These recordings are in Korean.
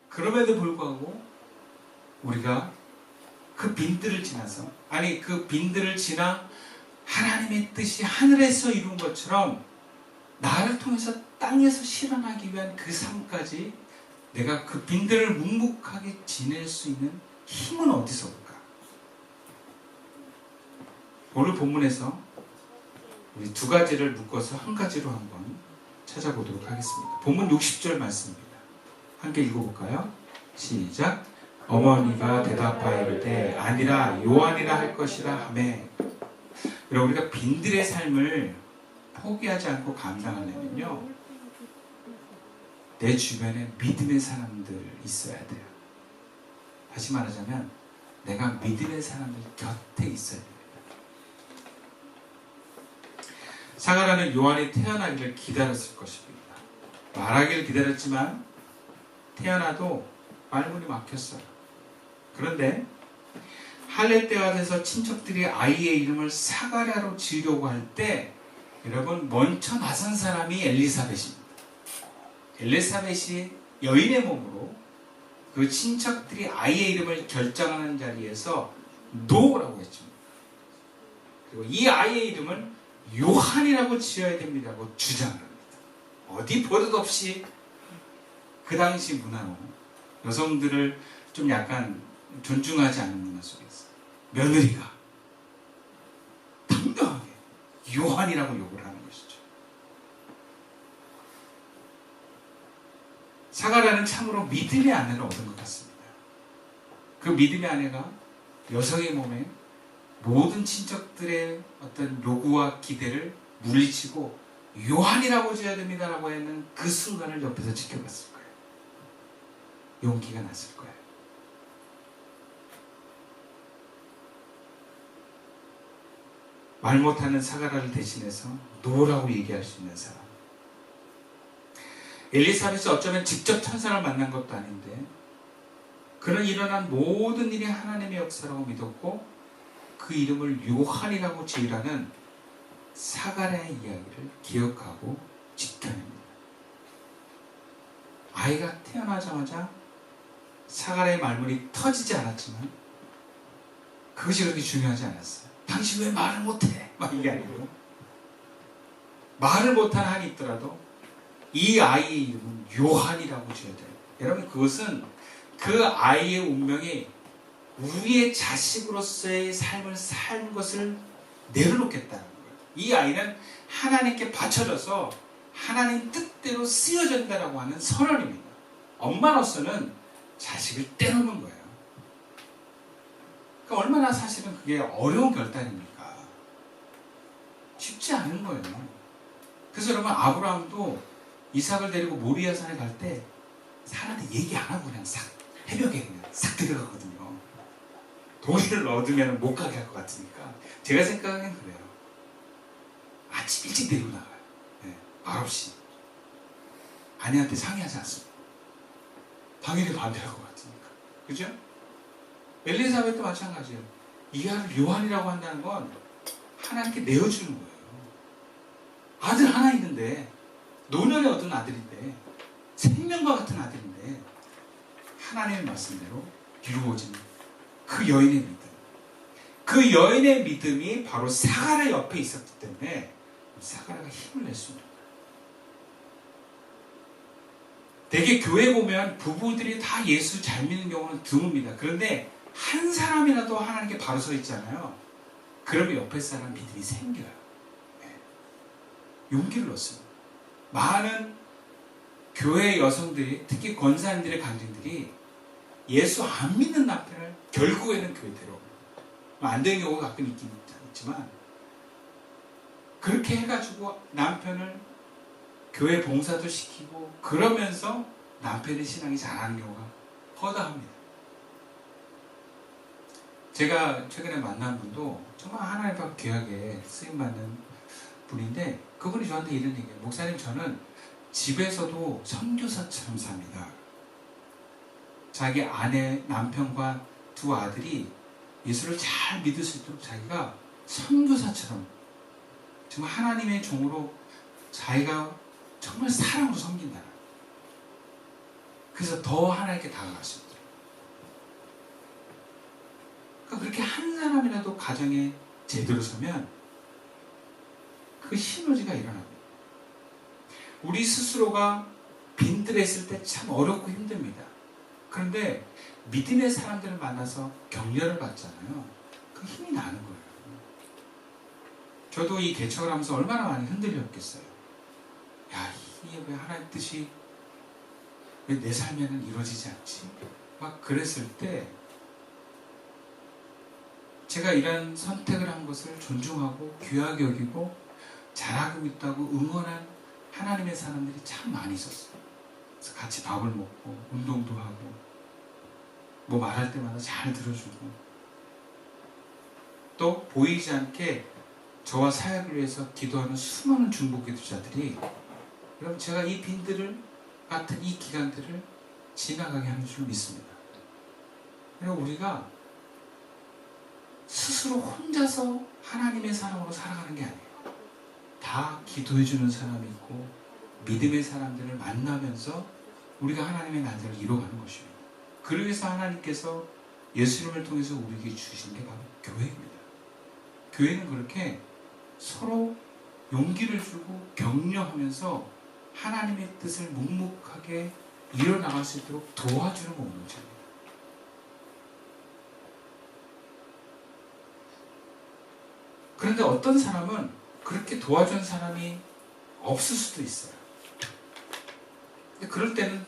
그럼에도 불구하고 우리가 그 빈들을 지나서, 아니 그 빈들을 지나 하나님의 뜻이 하늘에서 이룬 것처럼 나를 통해서 땅에서 실현하기 위한 그 삶까지 내가 그 빈들을 묵묵하게 지낼 수 있는 힘은 어디서 올까? 오늘 본문에서 우리 두 가지를 묶어서 한 가지로 한번 찾아보도록 하겠습니다. 본문 60절 말씀입니다. 함께 읽어볼까요? 시작. 어머니가 대답하여 이르되 아니라 요한이라 할 것이라 하매. 여러분, 우리가 빈들의 삶을 포기하지 않고 감당하려면요, 내 주변에 믿음의 사람들 있어야 돼요. 다시 말하자면 내가 믿음의 사람들 곁에 있어야 돼요. 사가라는 요한이 태어나기를 기다렸을 것입니다. 말하기를 기다렸지만 태어나도 말문이 막혔어요. 그런데 할례 때가 돼서 친척들이 아이의 이름을 사가랴로 지으려고 할 때 여러분, 먼저 나선 사람이 엘리사벳입니다. 엘리사벳이 여인의 몸으로 그 친척들이 아이의 이름을 결정하는 자리에서 노라고 했죠. 그리고 이 아이의 이름은 요한이라고 지어야 됩니다라고 주장을 합니다. 어디 버릇없이 그 당시 문화로 여성들을 좀 약간 존중하지 않는 문화 속에서 며느리가 당당하게 요한이라고 욕을 하는 것이죠. 사가랴는 참으로 믿음의 아내를 얻은 것 같습니다. 그 믿음의 아내가 여성의 몸에 모든 친척들의 어떤 요구와 기대를 물리치고 요한이라고 지어야 됩니다라고 하는 그 순간을 옆에서 지켜봤을 거예요. 용기가 났을 거예요. 말 못하는 사가랴를 대신해서 노라고 얘기할 수 있는 사람. 엘리사벳이 어쩌면 직접 천사를 만난 것도 아닌데 그는 일어난 모든 일이 하나님의 역사라고 믿었고 그 이름을 요한이라고 지으라는 사가랴의 이야기를 기억하고 지켜냅니다. 아이가 태어나자마자 사가랴의 말문이 터지지 않았지만 그것이 그렇게 중요하지 않았어요. 당신 왜 말을 못해? 막 이게 아니고 말을 못하는 한이 있더라도 이 아이의 이름은 요한이라고 지어야 돼요. 여러분, 그것은 그 아이의 운명이 우리의 자식으로서의 삶을 산 것을 내려놓겠다는 거예요. 이 아이는 하나님께 바쳐져서 하나님 뜻대로 쓰여진다라고 하는 선언입니다. 엄마로서는 자식을 떼놓는 거예요. 그러니까 얼마나 사실은 그게 어려운 결단입니까? 쉽지 않은 거예요. 그래서 여러분, 아브라함도 이삭을 데리고 모리아 산에 갈 때 사람한테 얘기 안 하고 그냥 싹 해벽에 그냥 싹 들어가거든요. 동의를 얻으면 못 가게 할 것 같으니까. 제가 생각하기엔 그래요. 아침 일찍 데리고 나가요. 네, 말 없이. 아내한테 상의하지 않습니다. 당연히 반대할 것 같으니까. 그죠? 엘리사벳도 마찬가지예요. 이 아이를 요한이라고 한다는 건 하나님께 내어주는 거예요. 아들 하나 있는데, 노년에 얻은 아들인데, 생명과 같은 아들인데 하나님의 말씀대로 이루어진 그 여인의 믿음, 그 여인의 믿음이 바로 사가랴 옆에 있었기 때문에 사가랴가 힘을 낼 수 있는 거예요. 대개 교회 보면 부부들이 다 예수 잘 믿는 경우는 드뭅니다. 그런데 한 사람이라도 하나님께 바로 서 있잖아요. 그러면 옆에 사람 믿음이 생겨요. 네. 용기를 얻습니다. 많은 교회 여성들이, 특히 권사님들의 간증들이 예수 안 믿는 남편을 결국에는 교회대로, 안 되는 경우가 가끔 있긴 있지만, 그렇게 해가지고 남편을 교회 봉사도 시키고 그러면서 남편의 신앙이 자라는 경우가 허다합니다. 제가 최근에 만난 분도 정말 하나님 앞 귀하게 쓰임받는 분인데, 그분이 저한테 이런 얘기해요. 목사님, 저는 집에서도 선교사처럼 삽니다. 자기 아내, 남편과 두 아들이 예수를 잘 믿을 수 있도록 자기가 선교사처럼 정말 하나님의 종으로 자기가 정말 사랑으로 섬긴다. 그래서 더 하나님께 다가갈 수 있도록. 그러니까 그렇게 한 사람이라도 가정에 제대로 서면 그 시너지가 일어납니다. 우리 스스로가 빈들에 있을 때 참 어렵고 힘듭니다. 그런데 믿음의 사람들을 만나서 격려를 받잖아요. 그 힘이 나는 거예요. 저도 이 개척을 하면서 얼마나 많이 흔들렸겠어요. 야, 이게 왜 하나님 뜻이 왜 내 삶에는 이루어지지 않지? 막 그랬을 때 제가 이런 선택을 한 것을 존중하고 귀하게 여기고 잘하고 있다고 응원한 하나님의 사람들이 참 많이 있었어요. 그래서 같이 밥을 먹고 운동도 하고 뭐 말할 때마다 잘 들어주고 또 보이지 않게 저와 사역을 위해서 기도하는 수많은 중보 기도자들이 여러분 제가 이 빈들을 같은 이 기간들을 지나가게 하는 줄 믿습니다. 그리고 우리가 스스로 혼자서 하나님의 사람으로 살아가는 게 아니에요. 다 기도해주는 사람이 있고 믿음의 사람들을 만나면서 우리가 하나님의 나라를 이루어가는 것입니다. 그러기 위해서 하나님께서 예수님을 통해서 우리에게 주신 게 바로 교회입니다. 교회는 그렇게 서로 용기를 주고 격려하면서 하나님의 뜻을 묵묵하게 이뤄나갈 수 있도록 도와주는 공동체입니다. 그런데 어떤 사람은 그렇게 도와준 사람이 없을 수도 있어요. 근데 그럴 때는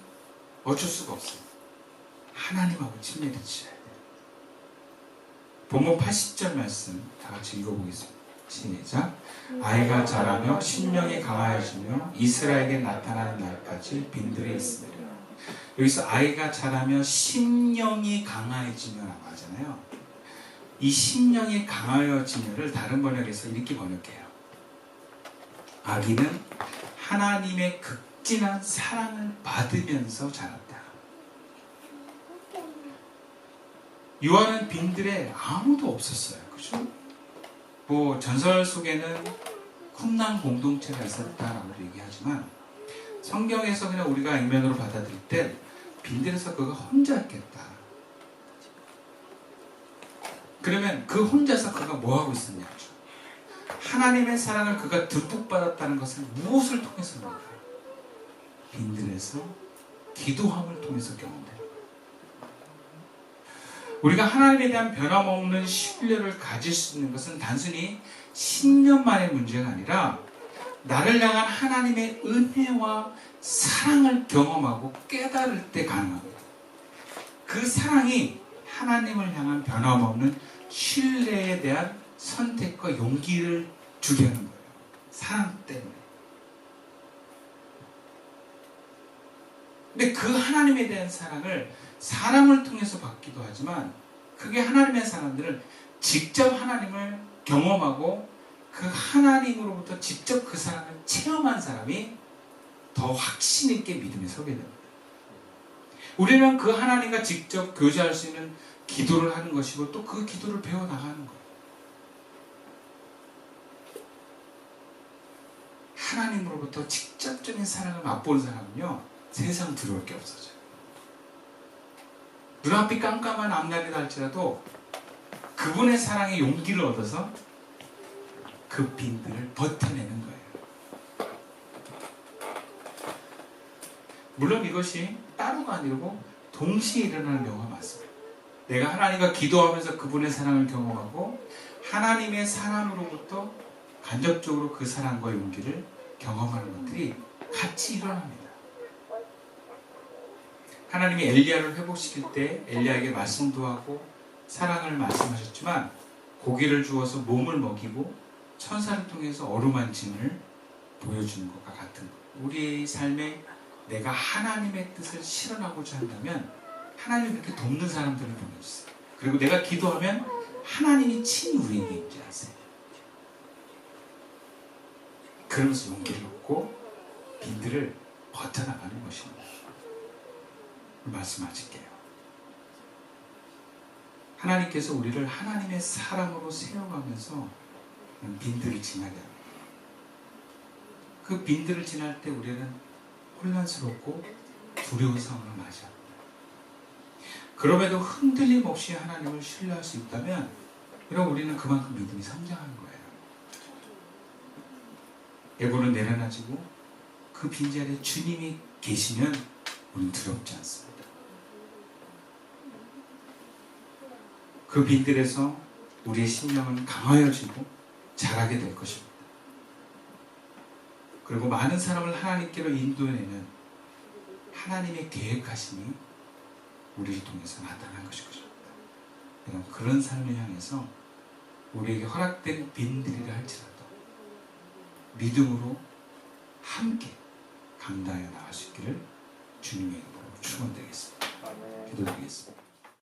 어쩔 수가 없어요. 하나님하고 친밀히 지어야 돼요. 본문 80절 말씀 다 같이 읽어보겠습니다. 시작. 아이가 자라며 심령이 강하여지며 이스라엘에게 나타나는 날까지 빈들에 있으리라. 여기서 아이가 자라며 심령이 강하여지며라고 하잖아요. 이 심령이 강하여지며를 다른 번역에서 이렇게 번역해요. 아기는 하나님의 극진한 사랑을 받으면서 자랐다. 요한은 빈들에 아무도 없었어요. 그죠? 뭐 전설 속에는 쿰난 공동체가 있었다라고 얘기하지만 성경에서 그냥 우리가 액면으로 받아들일 때 빈들에서 그가 혼자였겠다. 그러면 그 혼자서 그가 뭐하고 있었냐죠. 하나님의 사랑을 그가 듬뿍 받았다는 것은 무엇을 통해서입니까? 빈들에서 기도함을 통해서 경험됩니다. 우리가 하나님에 대한 변함없는 신뢰를 가질 수 있는 것은 단순히 신념만의 문제가 아니라 나를 향한 하나님의 은혜와 사랑을 경험하고 깨달을 때 가능합니다. 그 사랑이 하나님을 향한 변함없는 신뢰에 대한 선택과 용기를 주게 하는 거예요. 사랑 때문에. 근데 그 하나님에 대한 사랑을 사람을 통해서 받기도 하지만 그게 하나님의 사람들은 직접 하나님을 경험하고 그 하나님으로부터 직접 그 사랑을 체험한 사람이 더 확신 있게 믿음에 서게 됩니다. 우리는 그 하나님과 직접 교제할 수 있는 기도를 하는 것이고 또 그 기도를 배워나가는 거예요. 하나님으로부터 직접적인 사랑을 맛보는 사람은요 세상 두려울 게 없어져요. 눈앞이 깜깜한 앞날이다 할지라도 그분의 사랑에 용기를 얻어서 그 빈들을 버텨내는 거예요. 물론 이것이 따로가 아니고 동시에 일어나는 경우가 많습니다. 내가 하나님과 기도하면서 그분의 사랑을 경험하고 하나님의 사랑으로부터 간접적으로 그 사랑과 용기를 경험하는 것들이 같이 일어납니다. 하나님이 엘리야를 회복시킬 때 엘리야에게 말씀도 하고 사랑을 말씀하셨지만 고기를 주어서 몸을 먹이고 천사를 통해서 어루만짐을 보여주는 것과 같은 것. 우리의 삶에 내가 하나님의 뜻을 실현하고자 한다면 하나님이 그렇게 돕는 사람들을 보내주세요. 그리고 내가 기도하면 하나님이 친히 우리에게 임재하세요. 그러면서 용기를 얻고 빈들을 버텨나가는 것입니다. 말씀하실게요. 하나님께서 우리를 하나님의 사람으로 세워가면서 빈들을 지나게 합니다. 그 빈들을 지날 때 우리는 혼란스럽고 두려운 상황을 맞이합니다. 그럼에도 흔들림 없이 하나님을 신뢰할 수 있다면 여러분 우리는 그만큼 믿음이 성장하는 거예요. 에고는 내려놔지고 그 빈자리에 주님이 계시면 우리는 두렵지 않습니다. 그 빈들에서 우리의 심령은 강하여지고 자라게 될 것입니다. 그리고 많은 사람을 하나님께로 인도해내는 하나님의 계획하심이 우리를 통해서 나타난 것일 것입니다. 여러분 그런 삶을 향해서 우리에게 허락된 빈들이라 할지라도 믿음으로 함께 감당해 나갈 수 있기를 주님의 이름으로 축원드리겠습니다. 기도드리겠습니다.